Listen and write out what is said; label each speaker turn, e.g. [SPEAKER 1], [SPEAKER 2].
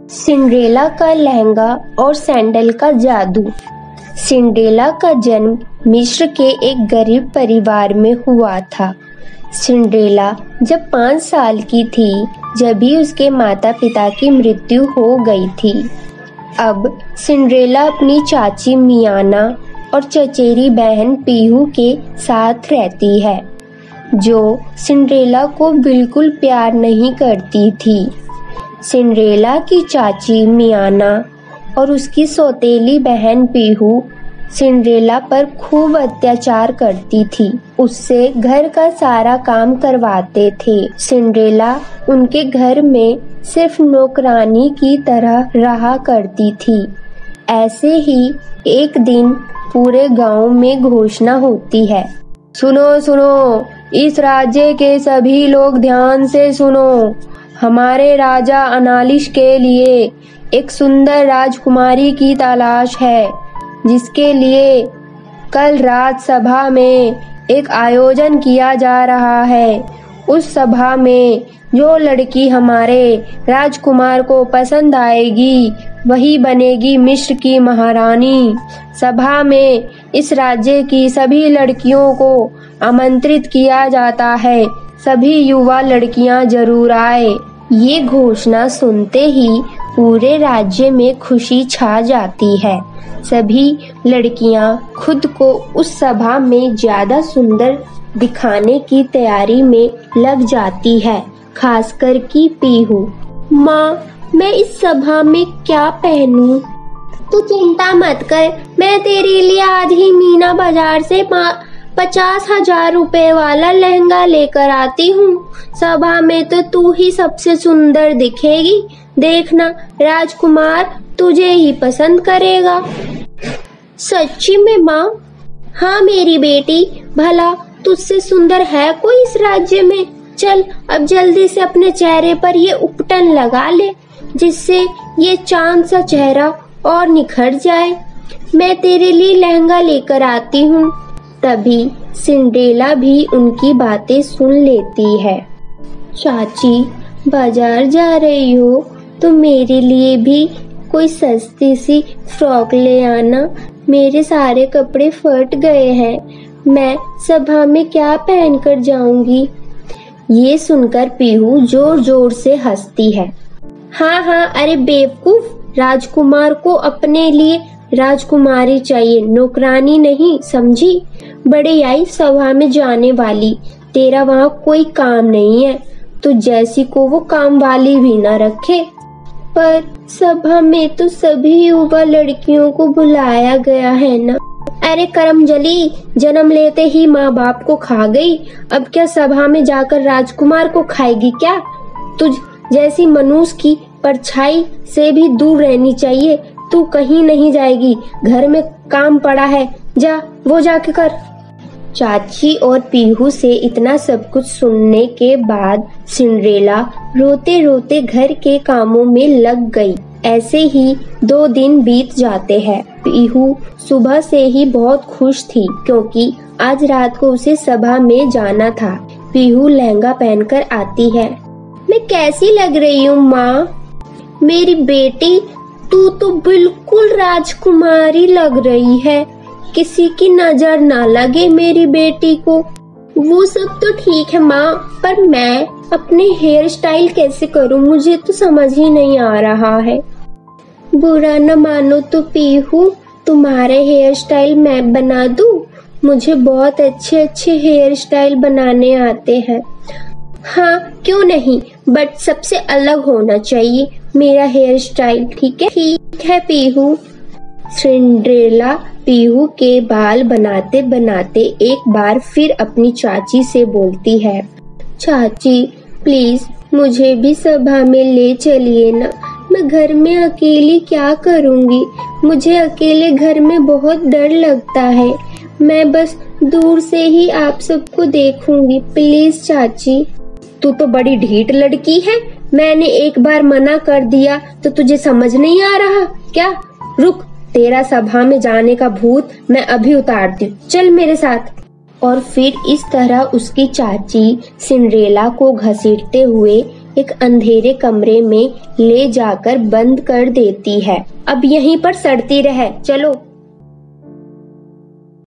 [SPEAKER 1] Cinderella का लहंगा और sandal का जादू। सिंड्रेला का जन्म मिस्र के एक गरीब परिवार में हुआ था। सिंड्रेला जब 5 साल की थी जब ही उसके माता पिता की मृत्यु हो गई थी। अब सिंड्रेला अपनी चाची मियाना और चचेरी बहन पीहू के साथ रहती है, जो सिंड्रेला को बिल्कुल प्यार नहीं करती थी। सिंड्रेला की चाची मियाना और उसकी सौतेली बहन पीहू सिंड्रेला पर खूब अत्याचार करती थी, उससे घर का सारा काम करवाते थे। सिंड्रेला उनके घर में सिर्फ नौकरानी की तरह रहा करती थी। ऐसे ही एक दिन पूरे गांव में घोषणा होती है, सुनो सुनो, इस राज्य के सभी लोग ध्यान से सुनो। हमारे राजा अनालिश के लिए एक सुंदर राजकुमारी की तलाश है, जिसके लिए कल रात सभा में एक आयोजन किया जा रहा है। उस सभा में जो लड़की हमारे राजकुमार को पसंद आएगी वही बनेगी मिस्र की महारानी। सभा में इस राज्य की सभी लड़कियों को आमंत्रित किया जाता है, सभी युवा लड़कियां जरूर आए। ये घोषणा सुनते ही पूरे राज्य में खुशी छा जाती है। सभी लड़कियां खुद को उस सभा में ज्यादा सुंदर दिखाने की तैयारी में लग जाती है, खासकर कि पीहू। माँ, मैं इस सभा में क्या पहनूं? तू चिंता मत कर, मैं तेरे लिए आज ही मीना बाजार से 50,000 रुपए वाला लहंगा लेकर आती हूँ। सभा में तो तू ही सबसे सुंदर दिखेगी। देखना, राजकुमार तुझे ही पसंद करेगा। सच्ची में माँ? हाँ मेरी बेटी, भला तुझसे सुंदर है कोई इस राज्य में? चल अब जल्दी से अपने चेहरे पर ये उपटन लगा ले, जिससे ये चांद सा चेहरा और निखर जाए। मैं तेरे लिए लहंगा लेकर आती हूँ। तभी सिंड्रेला भी उनकी बातें सुन लेती है। चाची, बाजार जा रही हो तो मेरे लिए भी कोई सस्ती सी फ्रॉक ले आना। मेरे सारे कपड़े फट गए हैं, मैं सभा में क्या पहनकर जाऊंगी? ये सुनकर पीहू जोर जोर से हंसती है। हाँ हाँ, अरे बेवकूफ, राजकुमार को अपने लिए राजकुमारी चाहिए, नौकरानी नहीं, समझी? बड़े आई सभा में जाने वाली, तेरा वहाँ कोई काम नहीं है, तो जैसी को वो काम वाली भी न रखे। पर सभा में तो सभी युवा लड़कियों को बुलाया गया है ना। अरे करमजली, जन्म लेते ही माँ बाप को खा गई, अब क्या सभा में जाकर राजकुमार को खाएगी क्या? तुझ जैसी मनुष्य की परछाई से भी दूर रहनी चाहिए। तू कहीं नहीं जाएगी, घर में काम पड़ा है, जा वो जाके कर। चाची और पीहू से इतना सब कुछ सुनने के बाद सिंड्रेला रोते रोते घर के कामों में लग गई। ऐसे ही 2 दिन बीत जाते हैं। पीहू सुबह से ही बहुत खुश थी, क्योंकि आज रात को उसे सभा में जाना था। पीहू लहंगा पहनकर आती है। मैं कैसी लग रही हूँ माँ? मेरी बेटी, तू तो बिल्कुल राजकुमारी लग रही है। किसी की नजर ना लगे मेरी बेटी को। वो सब तो ठीक है माँ, पर मैं अपने हेयर स्टाइल कैसे करूँ, मुझे तो समझ ही नहीं आ रहा है। बुरा न मानो तो पीहू, तुम्हारे हेयर स्टाइल मैं बना दूँ? मुझे बहुत अच्छे अच्छे हेयर स्टाइल बनाने आते हैं। हाँ क्यों नहीं, बट सबसे अलग होना चाहिए मेरा हेयर स्टाइल, ठीक है? ठीक है पीहू। सिंड्रेला पीहू के बाल बनाते बनाते एक बार फिर अपनी चाची से बोलती है, चाची प्लीज मुझे भी सभा में ले चलिए ना। मैं घर में अकेली क्या करूँगी? मुझे अकेले घर में बहुत डर लगता है। मैं बस दूर से ही आप सबको देखूंगी, प्लीज चाची। तू तो बड़ी ढीठ लड़की है, मैंने एक बार मना कर दिया तो तुझे समझ नहीं आ रहा क्या? रुक, तेरा सभा में जाने का भूत मैं अभी उतारती हूँ, चल मेरे साथ। और फिर इस तरह उसकी चाची सिंड्रेला को घसीटते हुए एक अंधेरे कमरे में ले जाकर बंद कर देती है। अब यहीं पर सड़ती रह, चलो।